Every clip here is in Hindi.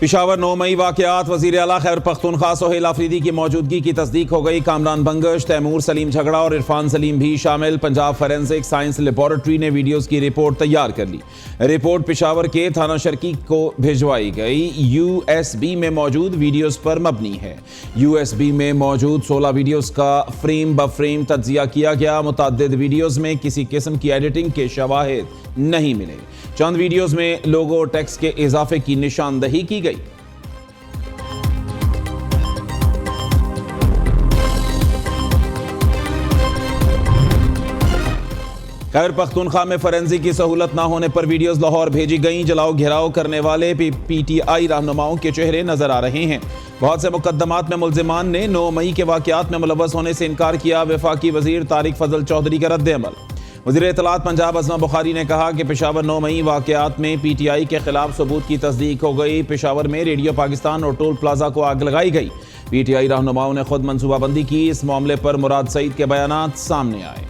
पेशावर 9 मई वाक़यात। वज़ीर आला खैबर पख्तूनख्वा सोहेल आफरीदी की मौजूदगी की तस्दीक हो गई। कामरान बंगश, तैमूर सलीम झगड़ा और इरफान सलीम भी शामिल। पंजाब फॉरेंसिक साइंस लेबॉरेटरी ने वीडियोज़ की रिपोर्ट तैयार कर ली। रिपोर्ट पेशावर के थाना शर्की को भिजवाई गई। USB में मौजूद वीडियोज़ पर मबनी है। USB में मौजूद 16 वीडियोज़ का फ्रेम ब फ्रेम तज्जिया किया गया। मुतअद्दिद वीडियोज़ में किसी किस्म की एडिटिंग के शवाहिद नहीं मिले। चंद वीडियोज़ में लोगो टेक्स्ट के इजाफे की निशानदही की गई। खैबर पख्तूनख्वा में फॉरेंसिक की सहूलत ना होने पर वीडियोज़ लाहौर भेजी गई। जलाओ घेराव करने वाले PTI रहनुमाओं के चेहरे नजर आ रहे हैं। बहुत से मुकदमात में मुल्जिमान ने 9 मई के वाक़यात में मुलव्वस होने से इनकार किया। वफाकी वजीर तारिक फजल चौधरी का रद्द-ए-अमल। वज़ीर इत्तलात पंजाब अज़मा बुखारी ने कहा कि पेशावर 9 मई वाक़यात में PTI के खिलाफ सबूत की तस्दीक हो गई। पेशावर में रेडियो पाकिस्तान और टोल प्लाजा को आग लगाई गई। PTI रहनुमाओं ने खुद मनसूबाबंदी की। इस मामले पर मुराद सईद के बयानात सामने आए।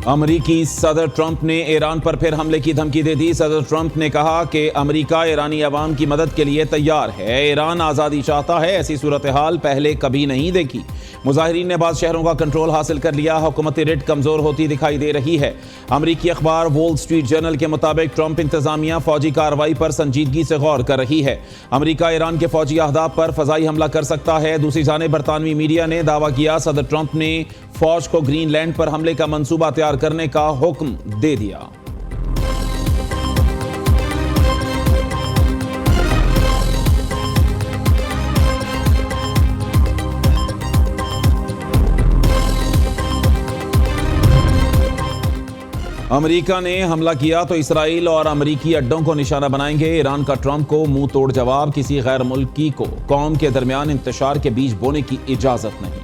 अमरीकी सदर ट्रंप ने ईरान पर फिर हमले की धमकी दे दी। सदर ट्रंप ने कहा कि अमरीका ईरानी अवाम की मदद के लिए तैयार है। ईरान आज़ादी चाहता है, ऐसी सूरत हाल पहले कभी नहीं देखी। मुजाहिरीन ने बाद शहरों का कंट्रोल हासिल कर लिया। हुकूमती रिट कमज़ोर होती दिखाई दे रही है। अमरीकी अखबार वॉल स्ट्रीट जर्नल के मुताबिक ट्रंप इंतजामिया फौजी कार्रवाई पर संजीदगी से गौर कर रही है। अमरीका ईरान के फौजी अहदाफ पर फ़ज़ाई हमला कर सकता है। दूसरी जानिब बरतानवी मीडिया ने दावा किया सदर ट्रंप ने फौज को ग्रीनलैंड पर हमले का मंसूबा तैयार करने का हुक्म दे दिया। अमेरिका ने हमला किया तो इसराइल और अमरीकी अड्डों को निशाना बनाएंगे। ईरान का ट्रंप को मुंह तोड़ जवाब। किसी गैर मुल्की को कौम के दरमियान इंतशार के बीज बोने की इजाजत नहीं।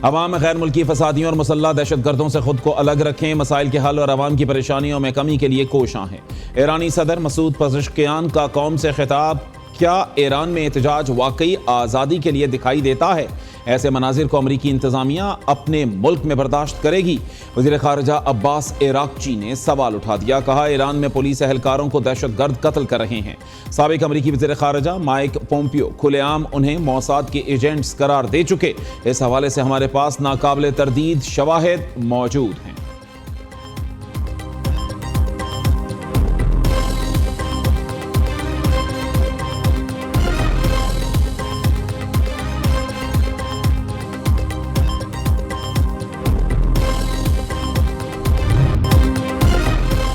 अवाम गैर मुल्की फसादियों और मुसल्लह दहशतगर्दों से खुद को अलग रखें। मसाइल के हल और अवाम की परेशानियों में कमी के लिए कोशां हैं। ईरानी सदर मसूद पज़ेश्कियान का कौम से खिताब। क्या ईरान में एहतजाज वाकई आज़ादी के लिए दिखाई देता है? ऐसे मनाजिर को अमरीकी इंतजामिया अपने मुल्क में बर्दाश्त करेगी? वज़ीर ख़ारिजा अब्बास इराक़ची ने सवाल उठा दिया। कहा ईरान में पुलिस एहलकारों को दहशतगर्द कत्ल कर रहे हैं। साबिक़ अमरीकी वज़ीर ख़ारिजा माइक पोम्पियो खुलेआम उन्हें मौसाद के एजेंट्स करार दे चुके। इस हवाले से हमारे पास नाकाबिले तरदीद शवाहिद मौजूद हैं।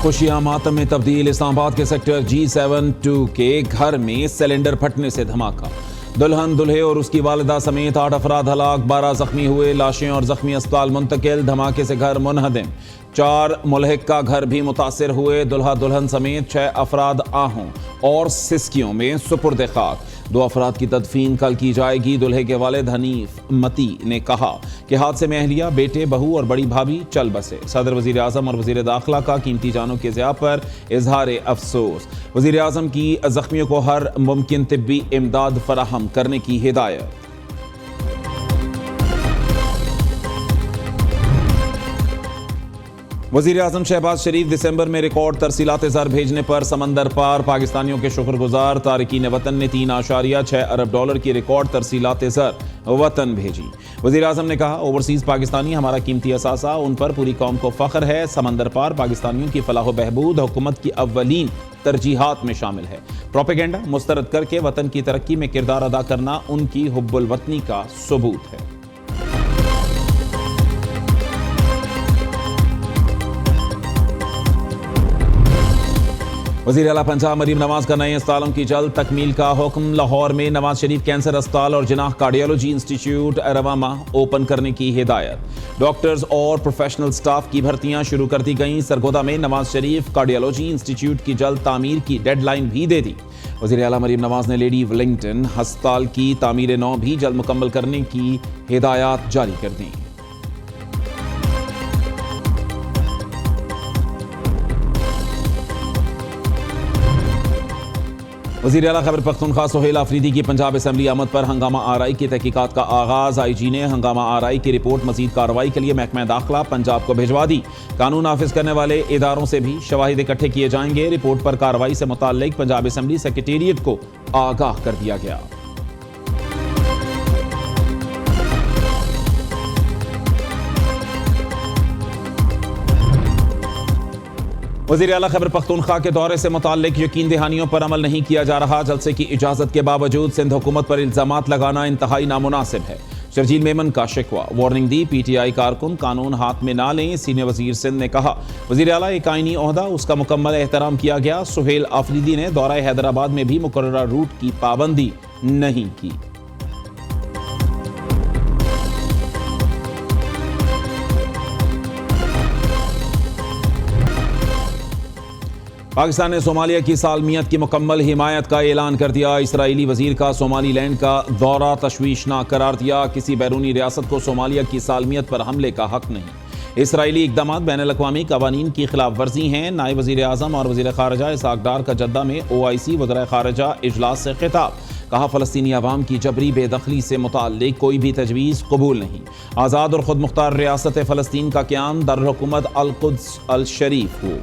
खुशियां मातम में तब्दील। इस्लामाबाद के सेक्टर G72 के घर में सिलेंडर फटने से धमाका। दुल्हन, दुल्हे और उसकी वालिदा समेत 8 अफराद हलाक, 12 जख्मी हुए। लाशें और जख्मी अस्पताल मुंतकिल। धमाके से घर मुनहदिम। 4 मुलहिक का घर भी मुतासिर हुए। दुल्हा दुल्हन समेत 6 अफराद आहों और सिस्कियों में सुपुर्द खाक। 2 अफराद की तदफीन कल की जाएगी। दुल्हे के वालिद हनीफ मती ने कहा कि हादसे में अहलिया, बेटे, बहू और बड़ी भाभी चल बसे। सदर वज़ीर आज़म और वज़ीर दाखिला का कीमती जानों के ज़िया पर इजहार अफसोस। वज़ीर आज़म की जख्मियों को हर मुमकिन तिब्बी इमदाद फराहम करने की हिदायत। वज़ीर आज़म शहबाज शरीफ दिसंबर में रिकॉर्ड तरसीलात ज़र भेजने पर समंदर पार पाकिस्तानियों के शुक्रगुजार। तारिकीन वतन ने $3.6 अरब की रिकॉर्ड तरसीलात ज़र वतन भेजी। वज़ीर आज़म ने कहा ओवरसीज़ पाकिस्तानी हमारा कीमती असासा, उन पर पूरी कौम को फ़ख्र है। समंदर पार पाकिस्तानियों की फलाह बहबूद हुकूमत की अव्वलीन तरजीहात में शामिल है। प्रोपेगेंडा मुस्तरद करके वतन की तरक्की में किरदार अदा करना उनकी हुब्बुल वतनी का सबूत है। वज़ीर आला पंजाब मरीम नवाज का नए अस्पतालों की जल्द तकमील का हुक्म। लाहौर में नवाज शरीफ कैंसर अस्पताल और जिनाह कार्डियोलॉजी इंस्टीट्यूट रवामा ओपन करने की हिदायत। डॉक्टर्स और प्रोफेशनल स्टाफ की भर्तियां शुरू कर दी गईं। सरगोदा में नवाज शरीफ कार्डियोलॉजी इंस्टीट्यूट की जल्द तामीर की डेडलाइन भी दे दी। वज़ीर आला मरीम नवाज ने लेडी वेलिंगटन अस्पताल की तामीर नौ भी जल्द मुकम्मल करने की हिदायत जारी कर दी। वज़ीर आला खैबर पख्तूनख्वा सुहेल आफरीदी की पंजाब असम्बली आमद पर हंगामा आरआई की तहकीकात का आगाज। IG ने हंगामा आरआई की रिपोर्ट मजीद कार्रवाई के लिए महकमा दाखिला पंजाब को भिजवा दी। कानून नाफिज करने वाले इदारों से भी शवाहिद इकट्ठे किए जाएंगे। रिपोर्ट पर कार्रवाई से मुताल्लिक पंजाब असम्बली सेक्रेटेरिएट को आगाह कर दिया गया। वज़ीर आला खैबर पख्तूनख्वा के दौरे से मुताल्लिक यकीन दहानियों पर अमल नहीं किया जा रहा। जलसे की इजाजत के बावजूद सिंध हुकूमत पर इल्जामात लगाना इंतहाई नामुनासिब है। शर्जील मेमन का शिकवा। वार्निंग दी PTI कारकुन कानून हाथ में ना लें। सीनियर वजीर सिंध ने कहा वज़ीर आला एक आईनी ओहदा, उसका मुकम्मल एहतराम किया गया। सुहेल आफरीदी ने दौरा हैदराबाद में भी मुकर्ररा रूट की पाबंदी नहीं की। पाकिस्तान ने सोमालिया की सालमियत की मुकम्मल हिमायत का ऐलान कर दिया। इसराइली वजीर का सोमालीलैंड का दौरा तशवीशनाक करार दिया। किसी बैरूनी रियासत को सोमालिया की सालमियत पर हमले का हक नहीं। इसराइली इकदाम बैनुल-अक़वामी कवानीन की खिलाफ वर्जी हैं। नायब वज़ीर आज़म और वज़ीर ख़ारिजा इसहाक़ डार का जद्दा में OIC वज़ीर ख़ारिजा इजलास से खिताब। कहा फ़लस्तीनी अवाम की जबरी बेदखली से मुताल्लिक कोई भी तजवीज़ कबूल नहीं। आज़ाद और ख़ुद मुख्तार रियासत फ़लस्तीन का क़याम दारुल-हुकूमत अल-कुद्स अल-शरीफ हो।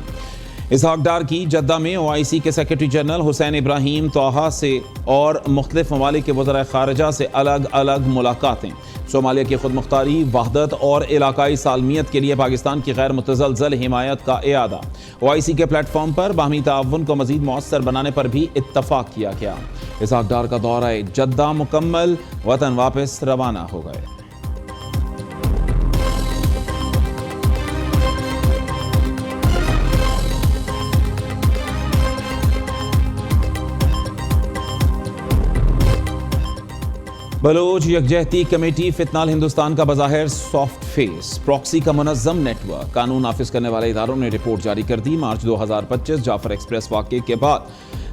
इसहाक़ डार की जद्दा में OIC के सेक्रेटरी जनरल हुसैन इब्राहीम तोहा से और मुख्तलिफ ममालिक के वज़ीर ख़ारिजा से अलग अलग मुलाकातें। सोमालिया की खुद मुख्तारी, वहदत और इलाकाई सालमियत के लिए पाकिस्तान की गैर मुतज़लज़ल हिमायत का इआदा। OIC के प्लेटफॉर्म पर बाहमी ताउन को मज़ीद मौसर बनाने पर भी इत्तफ़ाक़ किया गया। इसहाक़ डार का दौरा जद्दा मुकम्मल, वतन वापस रवाना हो गए। बलोच यकजहती कमेटी फितनाल हिंदुस्तान का बज़ाहिर सॉफ्ट फेस, प्रॉक्सी का मुनज़्ज़म नेटवर्क। कानून नाफिज करने वाले इदारों ने रिपोर्ट जारी कर दी। मार्च 2025 जाफर एक्सप्रेस वाक़े के बाद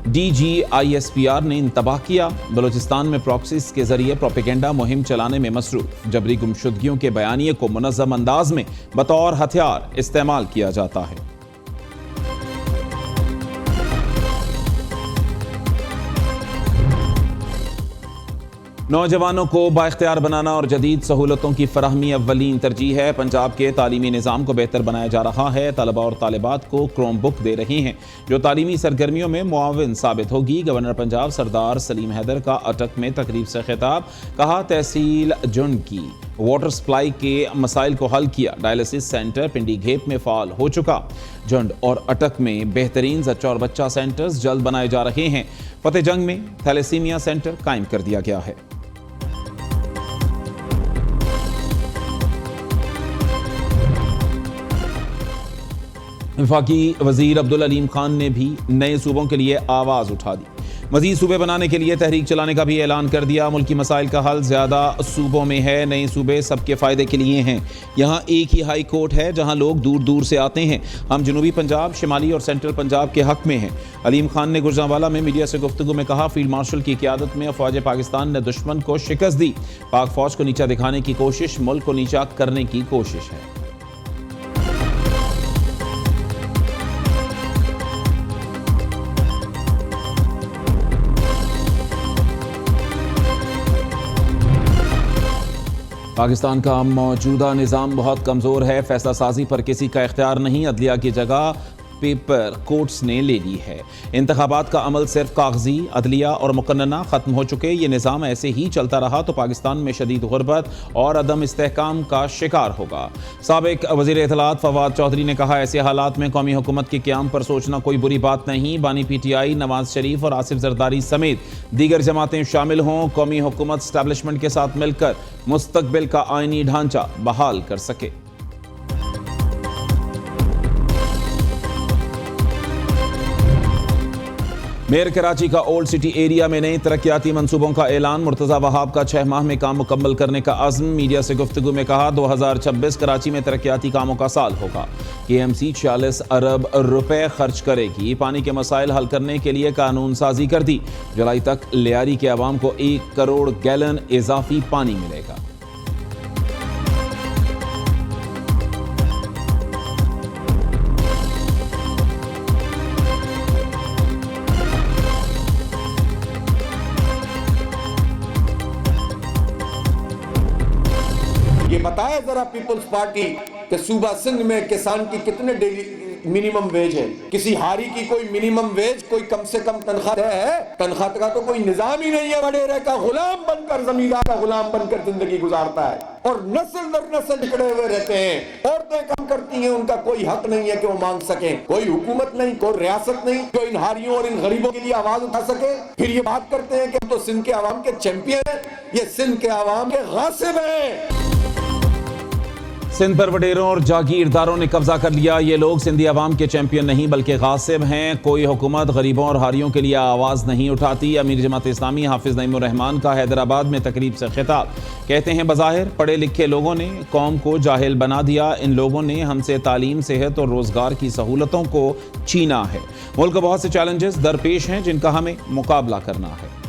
DGISPR ने इंतबाह किया। बलोचिस्तान में प्रॉक्सीज के जरिए प्रोपेगेंडा मुहिम चलाने में मसरूफ। जबरी गुमशुदगियों के बयानिए को मुनज़्ज़म अंदाज में बतौर हथियार इस्तेमाल किया जाता है। नौजवानों को बाइख्तियार बनाना और जदीद सहूलतों की फराहमी अव्वलीन तरजीह है। पंजाब के तालीमी निज़ाम को बेहतर बनाया जा रहा है। तलबा और तालिबात को क्रोम बुक दे रहे हैं जो तालीमी सरगर्मियों में मुआविन साबित होगी। गवर्नर पंजाब सरदार सलीम हैदर का अटक में तकरीब से खिताब। कहा तहसील जुंड की वाटर सप्लाई के मसाइल को हल किया। डायलिसिस सेंटर पिंडी घेप में फ़ाल हो चुका। जुंड और अटक में बेहतरीन ज़च्चा और बच्चा सेंटर्स जल्द बनाए जा रहे हैं। फतेह जंग में थैलेसीमिया सेंटर कायम कर दिया गया है। वफाकी वज़ीर अब्दुल अलीम खान ने भी नए सूबों के लिए आवाज़ उठा दी। मज़ीद सूबे बनाने के लिए तहरीक चलाने का भी ऐलान कर दिया। मुल्की मसाइल का हल ज़्यादा सूबों में है। नए सूबे सबके फ़ायदे के लिए हैं। यहाँ एक ही हाई कोर्ट है जहाँ लोग दूर दूर से आते हैं। हम जनूबी पंजाब, शिमाली और सेंट्रल पंजाब के हक़ में हैं। अलीम खान ने गुजरांवाला में मीडिया से गुफ्तगू में कहा फील्ड मार्शल की क़यादत में फ़ौज पाकिस्तान ने दुश्मन को शिकस्त दी। पाक फ़ौज को नीचा दिखाने की कोशिश मुल्क को नीचा करने की कोशिश है। पाकिस्तान का मौजूदा निज़ाम बहुत कमज़ोर है। फैसला साजी पर किसी का इख्तियार नहीं। अदलिया की जगह पेपर कोर्ट्स ने ले ली है। इंतखाबात का अमल सिर्फ कागजी, अदलिया और मुकन्नना ख़त्म हो चुके। ये निज़ाम ऐसे ही चलता रहा तो पाकिस्तान में शदीद गुर्बत और अदम इस्तेहकाम का शिकार होगा। साबिक वज़ीर इत्तलात फवाद चौधरी ने कहा ऐसे हालात में कौमी हुकूमत के क़याम पर सोचना कोई बुरी बात नहीं। बानी PTI नवाज शरीफ और आसिफ जरदारी समेत दीगर जमातें शामिल हों। कौमी हुकूमत स्टैब्लिशमेंट के साथ मिलकर मुस्तकबिल का आईनी ढांचा बहाल कर सके। मेयर कराची का ओल्ड सिटी एरिया में नए तरक्याती मंसूबों का ऐलान। मुर्तज़ा वहाब का 6 माह में काम मुकम्मल करने का अज़्म। मीडिया से गुफ्तगू में कहा 2026 कराची में तरक्याती कामों का साल होगा। KMC 46 अरब रुपए खर्च करेगी। पानी के मसाइल हल करने के लिए कानून साजी कर दी। जुलाई तक लियारी के अवाम को 1 करोड़ गैलन इजाफी पानी मिलेगा। बताए जरा पीपल्स पार्टी कि सूबा सिंध में किसान की कितने डेली मिनिमम वेज है? किसी हारी की कोई मिनिमम वेज, कोई कम से कम तनख्वाह है? तनख्वाह का तो कोई निजाम ही नहीं है। वडेरे का गुलाम बनकर, जमींदार का गुलाम बनकर जिंदगी गुजारता है और नस्ल दर नस्ल बिगड़े हुए रहते हैं। औरतें काम करती हैं, उनका कोई हक नहीं है कि वो मांग सके। कोई हुकूमत नहीं, कोई रियासत नहीं जो इन हारियों और इन गरीबों के लिए आवाज उठा सके। फिर ये बात करते हैं कि हम तो सिंध के आवाम के चैंपियन हैं। ये सिंध के आवाम के गासिब हैं। सिंध पर वडेरों और जागीरदारों ने कब्जा कर लिया। ये लोग सिंधी अवाम के चैंपियन नहीं बल्कि गासिब हैं। कोई हुकूमत गरीबों और हारियों के लिए आवाज़ नहीं उठाती। अमीर जमात इस्लामी हाफिज नईमुर रहमान का हैदराबाद में तकरीब से खिताब। कहते हैं बज़ाहिर पढ़े लिखे लोगों ने कौम को जाहिल बना दिया। इन लोगों ने हमसे तालीम, सेहत और रोज़गार की सहूलतों को छीना है। मुल्क को बहुत से चैलेंजेस दरपेश हैं जिनका हमें मुकाबला करना है।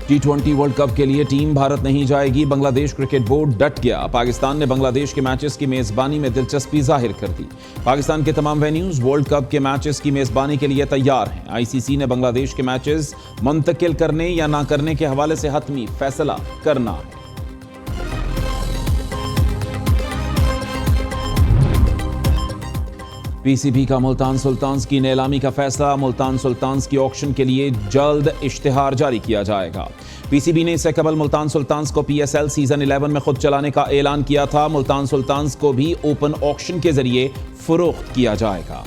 T20 वर्ल्ड कप के लिए टीम भारत नहीं जाएगी। बांग्लादेश क्रिकेट बोर्ड डट गया। पाकिस्तान ने बांग्लादेश के मैचेस की मेजबानी में दिलचस्पी जाहिर कर दी। पाकिस्तान के तमाम वेन्यूज वर्ल्ड कप के मैचेस की मेजबानी के लिए तैयार हैं। आईसीसी ने बांग्लादेश के मैचेस मुंतकिल करने या ना करने के हवाले से हतमी फैसला करना है। पीसीबी का मुल्तान सुल्तान्स की नीलामी का फैसला। मुल्तान सुल्तान्स की ऑक्शन के लिए जल्द इश्तिहार जारी किया जाएगा। पीसीबी ने इससे कबल मुल्तान सुल्तान्स को पीएसएल सीजन 11 में खुद चलाने का ऐलान किया था। मुल्तान सुल्तान्स को भी ओपन ऑक्शन के जरिए फरोख्त किया जाएगा।